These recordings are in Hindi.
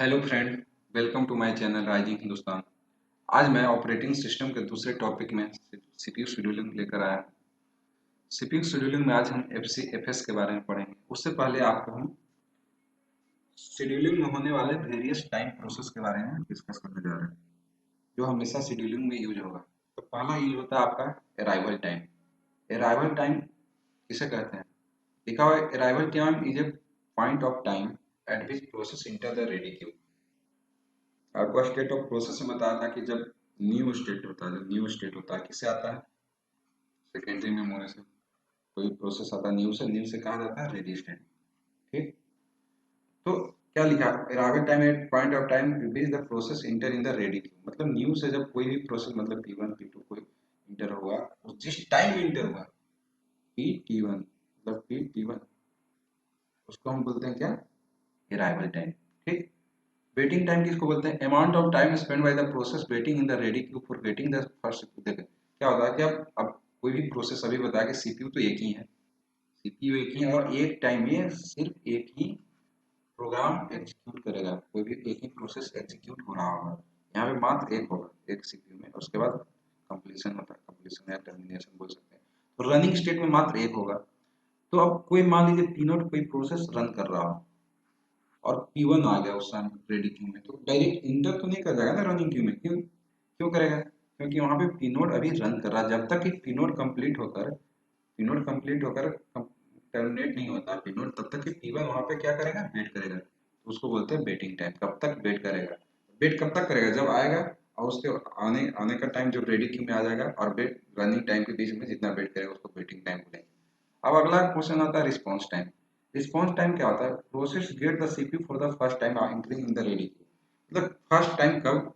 Hello friend, welcome to my channel rising Hindustan. आज मैं ऑपरेटिंग सिस्टम के दूसरे टॉपिक में सीपीयू शेड्यूलिंग लेकर आया। सीपीयू शेड्यूलिंग में आज हम एफएस के बारे में पढ़ेंगे। उससे पहले आपको हम शेड्यूलिंग में होने वाले वेरियस टाइम प्रोसेस के बारे में डिस्कस करने जा रहे हैं, जो हमेशा शेड्यूलिंग में यूज होगा। तो पहला यूज होता है आपका अराइवल टाइम। अराइवल टाइम किसे कहते हैं? लिखा हुआ है, arrival time is a point of time eight which process enter the ready Q. आपको स्टेट ऑफ प्रोसेस में बताया था कि जब न्यू स्टेट होता है किससे आता है? सेकेंडरी मेमोरी से। कोई प्रोसेस आता है न्यू से कहा जाता है रेडी स्टेट। ठीक। तो क्या लिखा? Arrival time at point of time which the process enter in the ready queue. मतलब न्यू से जब कोई भी प्रोसेस मतलब P1 P2 कोई इंटर हुआ, और जिस टाइम इंटर हुआ P T1 मतलब P T1, उसको हम बोलते हैं क्या? Arrival time. ठीक। वेटिंग टाइम किसको बोलते हैं? Amount of time spend by the process waiting in the ready Q for getting the first. देखो क्या होता है कि अब कोई भी प्रोसेस अभी बताया कि सीपीयू तो एक ही है, सीपीयू एक ही है और एक टाइम में सिर्फ एक ही प्रोग्राम एग्जीक्यूट करेगा। कोई भी एक ही प्रोसेस एग्जीक्यूट हो रहा होगा, यहाँ पे मात्र एक होगा एक सीपीयू में। उसके बाद कंप्लीशन होता है, कंप्लीशन या टर्मिनेशन बोल सकते हैं। तो रनिंग स्टेट में मात्र एक होगा। तो अब कोई मान लीजिए P0 कोई प्रोसेस रन कर रहा हो और P1 आ गया उस टाइम रेडी क्यू में, तो डायरेक्ट इंटर तो नहीं कर जाएगा ना रनिंग क्यू में। क्यों क्यों करेगा? क्योंकि वहां पे P0 अभी रन कर रहा है। जब तक कि P0 कंप्लीट होकर टर्मिनेट नहीं होता P0, तब तक कि P1 वहां पे क्या करेगा? वेट करेगा। तो उसको बोलते हैं वेटिंग टाइम। कब तक वेट करेगा? वेट कब तक करेगा? जब आएगा और उसके आने आने का टाइम जब रेडी क्यू में आ जाएगा, और वेट रनिंग टाइम के बीच में जितना वेट करेगा उसको वेटिंग टाइम बोलेंगे। अब अगला क्वेश्चन आता है रिस्पॉन्स टाइम। रिस्पॉन्स टाइम क्या होता है? Process get the CPU for the first time entering in the ready queue. मतलब फर्स्ट टाइम कब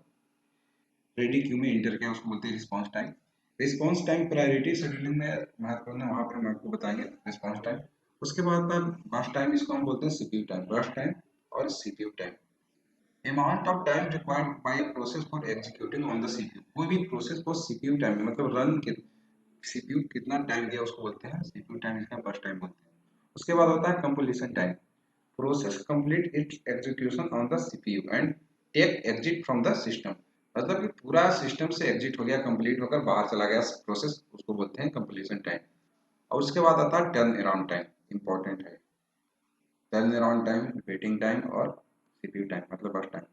रेडी क्यू में एंटर किया उसको बोलते हैं response time. Response time priority scheduling में महत्वपूर्ण है, वहां पर हम आपको बताएंगे रिस्पॉन्स टाइम। उसके बाद बर्स्ट टाइम, इसको हम बोलते हैं सीपीयू टाइम। बर्स्ट टाइम और CPU time, amount of time required by a process for executing on the CPU. कोई भी प्रोसेस को सीपीयू टाइम में मतलब रन के सीपीयू कितना टाइम दिया उसको बोलते हैं सीपीयू टाइम, इसका बर्स्ट टाइम बोलते हैं। उसके बाद होता है completion time. Process complete its execution on the CPU and take exit from the system. मतलब कि पूरा सिस्टम से एग्जिट हो गया, कंप्लीट होकर बाहर चला गया प्रोसेस, उसको बोलते हैं कंप्लीशन टाइम। और उसके बाद आता है टर्न अराउंड टाइम। इंपॉर्टेंट है turn around time, waiting time और सीपीयू टाइम मतलब बस टाइम।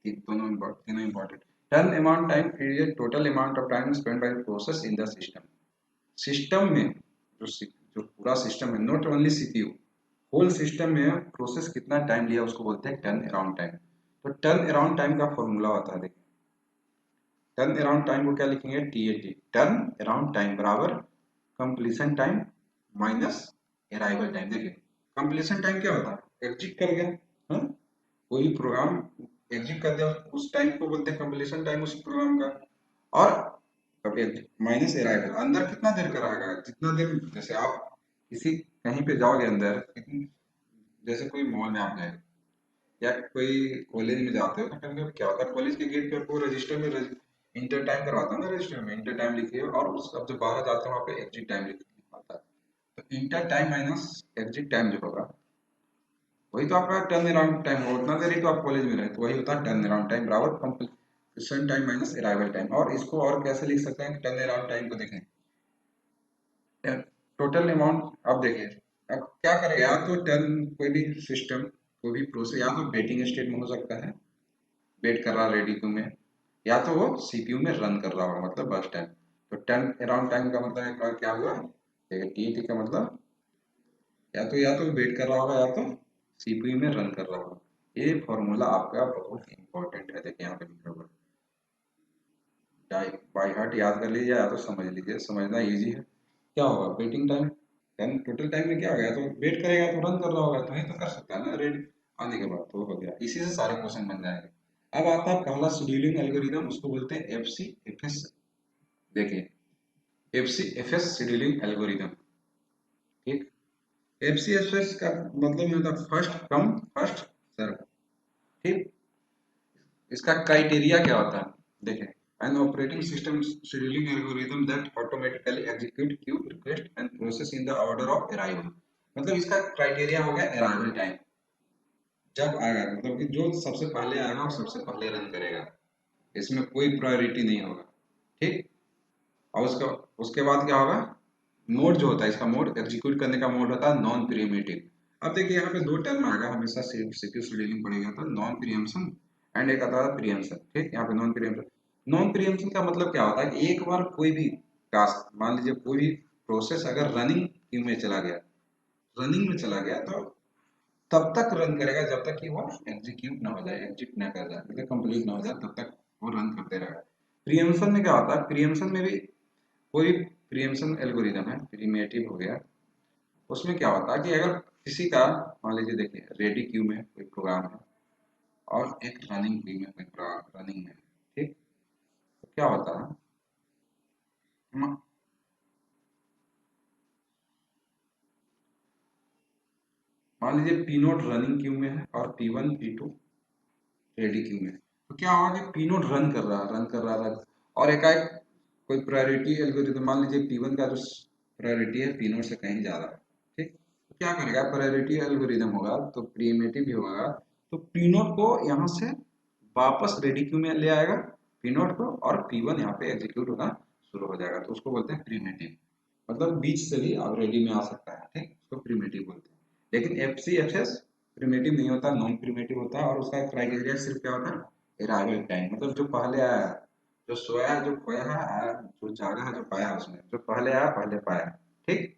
तीनों important. Turn around time is total amount of time spend by process in the system. System में जो पूरा सिस्टम है, not only CPU, whole system में प्रोसेस कितना टाइम लिया उसको बोलते हैं टर्न अराउंड टाइम। तो टर्न अराउंड टाइम का फॉर्मूला होता है, देखिए टर्न अराउंड टाइम को क्या लिखेंगे? TAT, टर्न अराउंड टाइम बराबर completion time minus arrival time. देखिए कंप्लीशन टाइम क्या होता है? एग्जिट कर गया, हाँ? कोई प्रोग्राम एग्जिट कर दिया उस टाइम को बोलते हैं कंप्लीशन टाइम उस प्रोग्राम का। और माइनस अराइवल, अंदर कितना देर का रहेगा? जितना देर, जैसे आप किसी कहीं पे जाओगे अंदर, जैसे कोई मॉल में आप गए या कोई कॉलेज में जाते हो, तो कभी कभी क्या होता है कॉलेज के गेट पे आपको रजिस्टर में इंटर टाइम करवाता है ना, रजिस्टर में इंटर टाइम लिखिए, और उस अब जब बाहर जाते हो वहाँ पे एग्जिट टाइम लिखा है। तो inter time minus exit time जो होगा वही तो आपका टर्न अराउंड टाइम होगा। उतना देर ही तो आप कॉलेज में रहे, तो वही होता है टर्न अराउंड टाइम बराबर completion time minus arrival time. और इसको और कैसे लिख सकते हैं? टर्न अराउंड टाइम को देखें, टोटल अमाउंट। अब देखिए अब क्या करेगा, या तो टर्न कोई भी सिस्टम कोई भी प्रोसेस या तो वेटिंग स्टेट में हो सकता है, वेट कर रहा रेडी क्यू में, या तो वो सीपीयू में रन कर रहा होगा मतलब बस टाइम। तो टर्न अराउंड टाइम का मतलब एक बार क्या हुआ, देखिए TAT का मतलब या तो वेट कर रहा होगा या तो सीपीयू में रन कर रहा होगा। ये फॉर्मूला आपका बहुत इंपॉर्टेंट है, देखिए यहाँ पे लिखा हुआ है, बाय हार्ट याद कर लीजिए या तो समझ लीजिए, समझना इजी है। क्या होगा? Waiting time, turn total time में क्या हो गया, तो वेट करेगा तो रन कर रहा होगा, तो ही तो कर सकता है ना रेडी आने के बाद, तो हो गया। इसी से सारे क्वेश्चन बन जाएंगे। अब आता है पहला शेड्यूलिंग एल्गोरिदम, उसको बोलते हैं FCFS। देखिए FCFS शेड्यूलिंग एल्गोरिदम। ठीक। FCFS का मतलब होता है फर्स्ट कम फर्स्ट सर्व। ठीक। इसका क्राइटेरिया क्या होता है? देखें, an operating system scheduling algorithm that automatically execute queue request and process in the order of arrival। मतलब इसका क्राइटेरिया हो गया अराइवल टाइम। जब आएगा मतलब कि जो सबसे पहले आएगा वो सबसे पहले रन करेगा, इसमें कोई प्रायोरिटी नहीं होगा। ठीक। और उसका उसके बाद क्या होगा, मोड जो होता है इसका, मोड एग्जीक्यूट करने का मोड होता है नॉन प्रीएम्पटिव। अब देखिए यहाँ पे दो टर्म आएगा हमेशा, सीपीयू शेड्यूलिंग पड़ेगा तो नॉन प्रीएम्पशन एंड एक आता है प्रीएम्पशन। ठीक, यहाँ पे नॉन प्रीएम्पशन। नॉन प्रीएम्पशन का मतलब क्या होता है कि एक बार कोई भी टास्क, मान लीजिए कोई भी प्रोसेस अगर रनिंग क्यू में चला गया, रनिंग में चला गया तो तब तक रन करेगा जब तक कि वो एग्जीक्यूट ना हो जाए, एग्जिट ना कर जाए, मतलब कंप्लीट ना हो जाए, तब तक वो रन करते रहेगा। प्रीएम्पशन में क्या होता है, प्रीएम्पशन में भी कोई प्रीएम्पशन एल्गोरिदम है, प्रीमेटिव हो गया, उसमें क्या होता है कि अगर किसी का, मान लीजिए देखिए रेडी क्यू में कोई प्रोग्राम है और एक रनिंग क्यू में कोई प्रोग्राम रनिंग में है, ठीक, तो क्या होता है, मा- मान लीजिए पी नोट रनिंग क्यू में है और P one P two ready queue में, तो क्या होगा कि पी नोट रन कर रहा है, रन कर रहा है, और एकाएक कोई प्रायोरिटी एल्गोरिथम, मान लीजिए पी वन का जो प्रायोरिटी है पी नोट से कहीं ज्यादा है, ठीक, तो क्या करेगा, प्रायोरिटी एल्गोरिथम होगा तो प्रीमेटिव भी होगा, तो पी नोट को यहाँ से वापस रेडी क्यू में ले आएगा पी नोट को, और पी वन यहाँ पे एग्जीक्यूट होना शुरू हो जाएगा, तो उसको बोलते हैं प्रीमेटिव। मतलब बीच से भी आप रेडी में आ सकता है, ठीक, उसको प्रीमेटिव बोलते हैं। लेकिन F C F S preemptive नहीं होता, नॉन प्रीमेटिव होता है, और उसका क्राइटेरिया सिर्फ क्या होता है, अराइवल टाइम, मतलब जो पहले आया, जो सोया है, जो खोया है, आया, जो जागा है, जो पाया उसने, जो पहले आया पहले पाया। ठीक।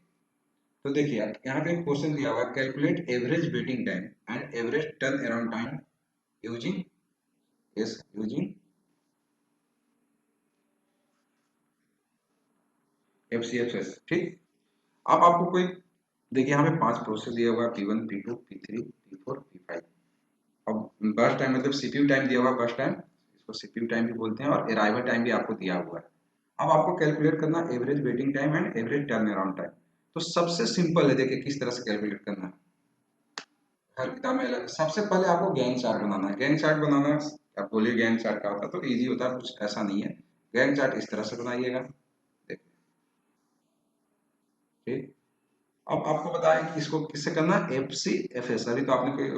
तो देखिए यहाँ पे क्वेश्चन दिया हुआ है, calculate average waiting time and average turn around time using, yes using F C F S. ठीक। अब आपको कोई, देखिए यहाँ पे 5 प्रोसेस दिया हुआ है, P one P two P three P four P five. अब बर्स्ट टाइम मतलब सीपीयू टाइम दिया हुआ है, बर्स्ट टाइम, इसको सीपीयू टाइम भी बोलते हैं, और अराइवल टाइम भी आपको दिया हुआ है। अब आपको कैलकुलेट करना average waiting time and average turn around time. तो सबसे सिंपल है, देखिए किस तरह से कैलकुलेट करना है, हर किताब में अलग। सबसे पहले आपको गैंग चार्ट बनाना है, गैंग चार्ट बनाना, आप बोलिए गैंग चार्ट का होता है तो इजी होता है, कुछ ऐसा नहीं है। गैंग चार्ट इस तरह से बनाइएगा, देखिए, ठीक। अब आपको बताएं कि इसको किससे करना है, एफ सी एफ एस, अभी तो आपने कोई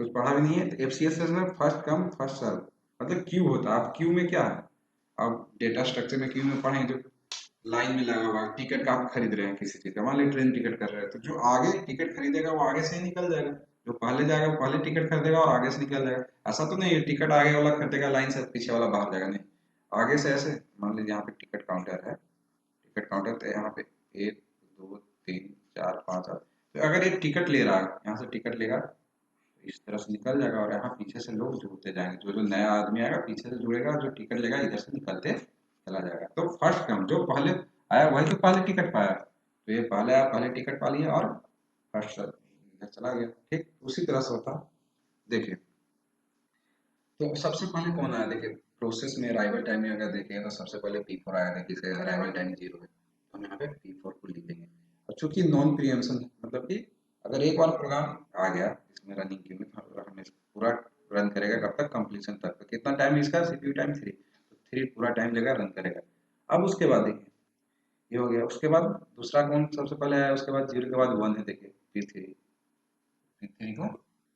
कुछ पढ़ा भी नहीं है, तो एफ सी एस एस में फर्स्ट कम फर्स्ट सर्व, मतलब क्यू होता है। अब क्यू में क्या है, अब डेटा स्ट्रक्चर में क्यू में पढ़ें तो लाइन में लगा हुआ टिकट का आप खरीद रहे हैं किसी चीज का, मान लीजिए ट्रेन टिकट कर रहे हैं, तो जो आगे टिकट खरीदेगा वो आगे से ही निकल जाएगा, जो पहले जाएगा वो पहले टिकट खरीदेगा और आगे से निकल जाएगा। ऐसा तो नहीं है टिकट आगे वाला खरीदेगा लाइन से, पीछे वाला बाहर जाएगा, नहीं, आगे से ऐसे। मान लीजिए यहाँ पे टिकट काउंटर है, टिकट काउंटर, तो यहाँ पे एक दो तीन चार पाँच आठ, तो अगर ये टिकट ले रहा है, यहाँ से टिकट लेगा तो इस तरह से निकल जाएगा, और यहाँ पीछे से लोग जुड़ते जाएंगे, जो जो नया आदमी आएगा पीछे से जुड़ेगा, जो टिकट लेगा इधर से निकलते चला जाएगा। तो फर्स्ट कम, जो पहले आया वही तो पहले टिकट पाया, तो ये पहले आया पहले टिकट पा लिया और फर्स्ट इधर चला गया। ठीक, उसी तरह से होता। देखिए, तो सबसे पहले कौन आया, देखिए प्रोसेस में अराइवल टाइम में अगर देखें तो सबसे पहले पी फोर आया था, किसी अराइवल टाइम जीरो है, तो हम यहाँ पे पी फोर को लिख देंगे। और चूंकि नॉन प्रीएम्पशन मतलब कि अगर एक बार प्रोग्राम आ गया इसमें रनिंग के में, तो हमें पूरा रन करेगा कब तक, कंप्लीशन तक। तो कितना टाइम इसका, सीपीयू टाइम 3, तो 3 पूरा टाइम लेगा, रन करेगा। अब उसके बाद देखिए ये हो गया, उसके बाद दूसरा कौन सबसे पहले आया, उसके बाद जीरो के बाद वन है, देखिए पी थ्री, पी थ्री को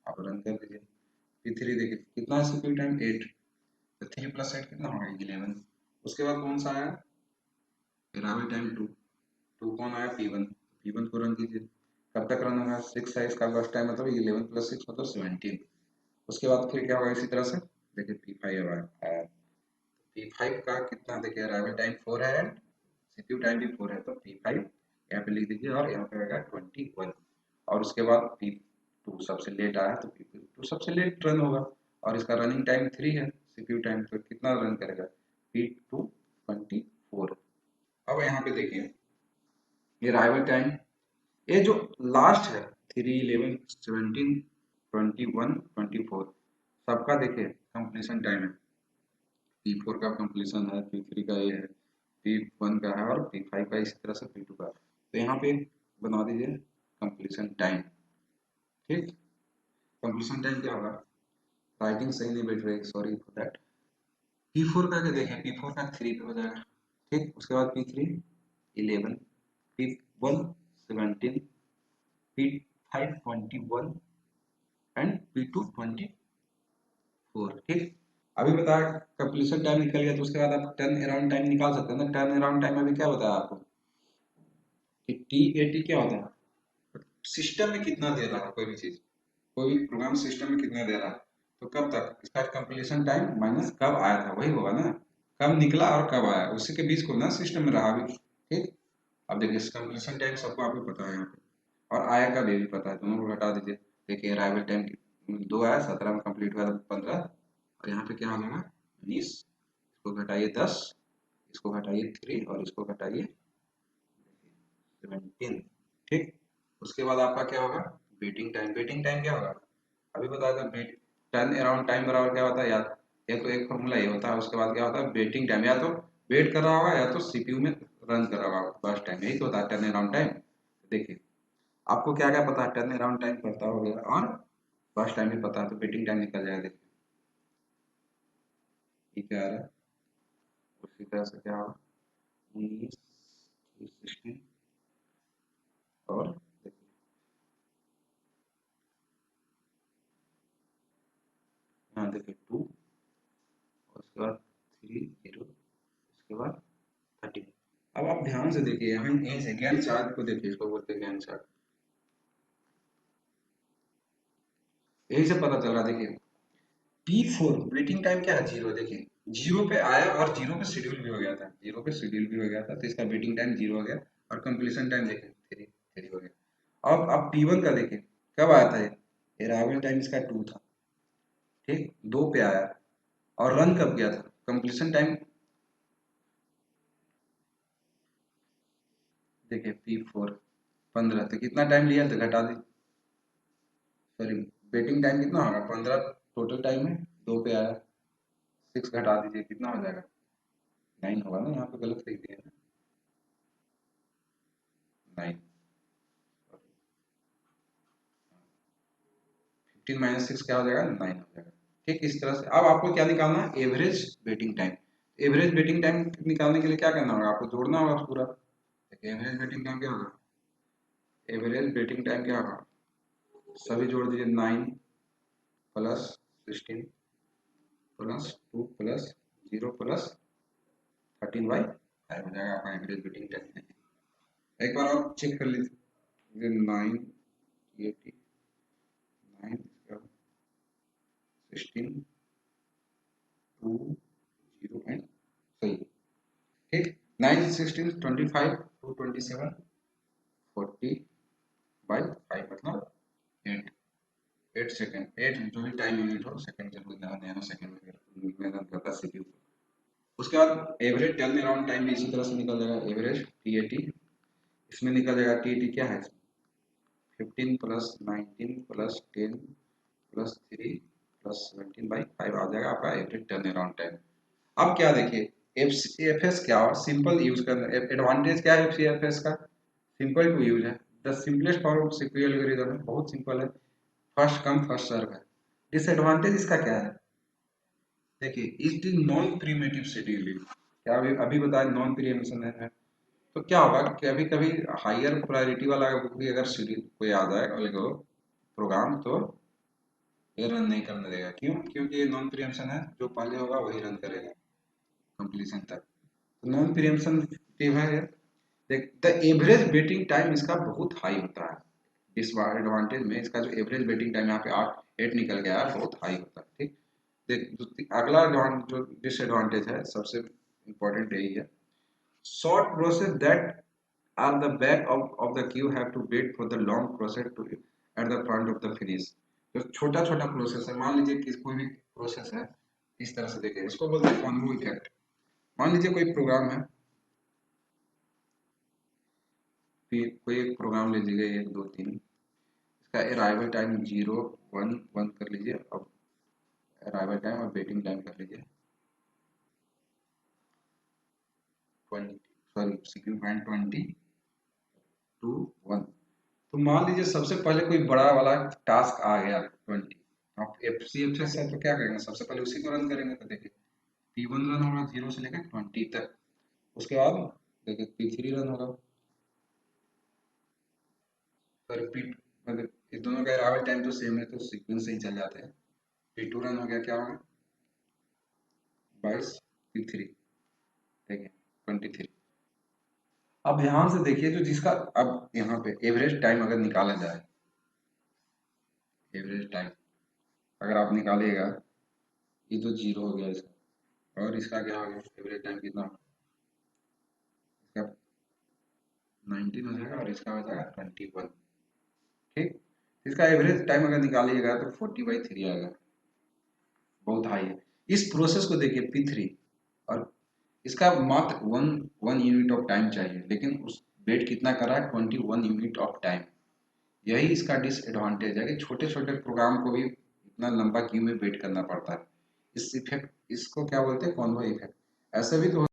आप रन कर दीजिए। पी थ्री देखिए कितना है, सीपीयू टाइम 8, तो 3 प्लस 8 कितना होगा, 11। उसके बाद कौन सा आया, अराइवल टाइम 2, 2 कौन आया, पी वन, पी वन को रन कीजिए, कब तक रन होगा, 6 है इसका बस टाइम, मतलब 11 प्लस 6 मतलब 17। उसके बाद फिर क्या होगा इसी तरह से, देखिए पी फाइव आया, पी फाइव का कितना, देखिए अराइवल टाइम 4 है एंड सीपीयू टाइम भी 4 है, तो पी फाइव यहाँ पे लिख दीजिए, और यहाँ पे आएगा 21। और उसके बाद पी टू सबसे लेट आया, तो पी टू सबसे लेट रन होगा, और इसका रनिंग टाइम 3 है, सीपीयू टाइम तो कितना रन करेगा, पी टू 24। अब यहाँ पे देखिए ये अराइवल टाइम, ये जो लास्ट है 3 11 17 21 24, सबका देखिए कंप्लीशन टाइम है, पी फोर का कंप्लीशन है, पी थ्री का ये है, पी वन का है, और पी फाइव का इसी तरह से पी टू का। तो यहाँ पे बना दीजिए कंप्लीशन टाइम। ठीक, कंप्लीशन टाइम क्या होगा, राइटिंग सही नहीं बैठ रही, sorry for that. P four का क्या देखें, पी फोर का 3 पे हो जाएगा, ठीक, उसके बाद P three 11, P one 17, P five 21 and P2 24। ठीक, अभी बताया कंप्लीशन टाइम निकल गया, तो उसके बाद आप टर्न अराउंड टाइम निकाल सकते हैं ना। टर्न अराउंड टाइम अभी क्या बताया आपको कि T80 क्या होता है, सिस्टम में कितना दे रहा है कोई भी चीज, कोई भी प्रोग्राम सिस्टम में कितना दे रहा है, तो कब तक इसका कंप्लीशन टाइम माइनस कब आया था वही होगा ना, कब निकला और कब आया, उसी के बीच को ना सिस्टम में रहा अभी। ठीक, अब देखिए कंप्लीशन टाइम सबको आपको पता है यहाँ पे, और आया का भी पता है, दोनों को घटा दीजिए। देखिए अराइवल टाइम 2 आया, 17 में कंप्लीट हुआ 15, और यहाँ पे क्या हो जाएगा 19, इसको घटाइए 10, इसको घटाइए 3 और इसको घटाइए 17। ठीक, उसके बाद आपका क्या होगा वेटिंग टाइम। वेटिंग टाइम क्या होगा अभी बताया था, वेट टर्न अराउंड टाइम बराबर क्या होता है यार, या तो एक फॉर्मूला ये होता है, उसके बाद क्या होता है वेटिंग टाइम, या तो वेट कर रहा होगा या तो सीपीयू में रन कर रहा होगा बस टाइम, यही तो होता है टर्न अराउंड टाइम। देखिए आपको क्या क्या पता है, टर्न अराउंड टाइम पता हो गया और बस टाइम भी पता है, तो वेटिंग टाइम निकल जाएगा। देखिए ये क्या आ रहा है, उसी तरह से क्या होगा 19 16 और देखिए यहाँ देखिए 2 और उसके बाद 3 0 उसके बाद 13। अब आप ध्यान से देखिए यहाँ ए से ज्ञान चार्ट को देखिए, इसको बोलते हैं ज्ञान चार्ट, यही से पता चल रहा है। देखिए P4 वेटिंग टाइम क्या है, जीरो। देखिए जीरो पे आया और जीरो पे शेड्यूल भी हो गया था, जीरो पे शेड्यूल भी हो गया था, तो इसका वेटिंग टाइम जीरो हो गया, और कंप्लीशन टाइम देखिए थ्री थ्री हो गया। अब P1 का देखिए कब आया था, ये अराइवल टाइम इसका 2 था। ठीक, 2 पे आया और रन कब किया था, कंप्लीशन टाइम देखिए P4 15, तो कितना टाइम लिया तो घटा दी, सॉरी वेटिंग टाइम कितना होगा 15 टोटल टाइम है, 2 पे आया, 6 घटा दीजिए कितना हो जाएगा 9 होगा ना, यहाँ पे गलत लिख दिया है 9, 15 माइनस 6 क्या हो जाएगा 9 हो जाएगा। ठीक, इस तरह से अब आपको क्या निकालना है average waiting time. Average waiting time निकालने के लिए क्या करना होगा, आपको जोड़ना होगा पूरा। एवरेज वेटिंग टाइम क्या होगा, एवरेज वेटिंग टाइम क्या होगा, सभी जोड़ दीजिए 9 प्लस 16 प्लस 2 प्लस 0 प्लस 13/5 हो जाएगा आपका एवरेज वेटिंग टाइम। एक बार और चेक कर लीजिए 9 80 9 16 2 0 एंड सही। ठीक, 9 16 25 2 27 40/5 मतलब 8 8 सेकंड, 8 जो भी टाइम यूनिट हो सेकंड से कोई नैनो सेकंड में रन करता है सीपीयू। उसके बाद एवरेज टर्न अराउंड टाइम भी इसी तरह से निकल जाएगा, एवरेज टी80, इसमें निकल जाएगा टी80 क्या है 15 प्लस 19 प्लस 10 प्लस 3 प्लस 17/5 आ जाएगा आपका एवरेज टर्न अराउंड टाइम। अब क्या देखिए एफएस क्या और सिंपल यूज करना, एडवांटेज क्या है एफएस का, सिंपल टू यूज है, the simplest form of sequential algorithm है, बहुत सिंपल है, फर्स्ट कम फर्स्ट सर्व है। डिसएडवांटेज इसका क्या है, देखिए it is non primitive scheduling, क्या अभी अभी बताया नॉन प्रीएम्पशन है, तो क्या होगा कि कभी कभी हायर प्रायोरिटी वाला भी अगर शेड्यूल कोई आ जाए प्रोग्राम, तो ये रन नहीं करने देगा, क्यों, क्योंकि ये नॉन प्रीएम्पशन है, जो पहले होगा वही रन करेगा कंप्लीशन तक, तो नॉन प्रीएम्पशन है। देख द एवरेज वेटिंग टाइम इसका बहुत हाई होता है, डिसएडवांटेज में इसका जो एवरेज वेटिंग टाइम यहाँ पे 8 निकल गया है, बहुत हाई होता है। ठीक, देख अगला जो डिसएडवांटेज है सबसे इम्पोर्टेंट यही है, short process that are the back of the queue have to wait for the long process to at the front of the finish। जो छोटा छोटा प्रोसेस है, मान लीजिए कि कोई भी प्रोसेस है, इस तरह से देखिए इसको बोलते हैं कॉन्वो इफेक्ट। मान लीजिए कोई प्रोग्राम है, फिर कोई एक प्रोग्राम ले लीजिए 1 2 3, इसका अराइवल टाइम 0 1 1 कर लीजिए, अब अराइवल टाइम और वेटिंग टाइम कर लीजिए 20, सॉरी सीक्वेंस पॉइंट 20 2 1। तो मान लीजिए सबसे पहले कोई बड़ा वाला टास्क आ गया 20, आप एफसीएफएस है तो क्या करेंगे, सबसे पहले उसी को रन करेंगे, तो देखिए P1 रन होगा 0 से लेकर 20 तक, उसके बाद देखिए P3 रन होगा, सॉरी P मतलब ये दोनों का अराइवल टाइम तो सेम है, तो सीक्वेंस से ही चल जाते हैं। P2 रन हो गया, क्या होगा? 22 P3, ठीक है, 23। अब ध्यान से देखिए, जो जिसका अब यहाँ पे एवरेज टाइम अगर निकाला जाए, एवरेज टाइम अगर आप निकालिएगा, ये तो जीरो हो गया इसका, और इसका क्या हो गया, एवरेज टाइम कितना? इसका 19 हो जाएगा और इसका हो जाएगा 21। ठीक, इसका एवरेज टाइम अगर निकालिएगा तो 40/3 आएगा, बहुत हाई है। इस प्रोसेस को देखिए P3, और इसका मात्र one one unit of time चाहिए, लेकिन उस वेट कितना कर रहा है? 21 यूनिट ऑफ टाइम। यही इसका डिसएडवांटेज है कि छोटे छोटे प्रोग्राम को भी इतना लंबा क्यू में वेट करना पड़ता है। इस इफेक्ट, इसको क्या बोलते हैं? Convoy effect. ऐसा भी तो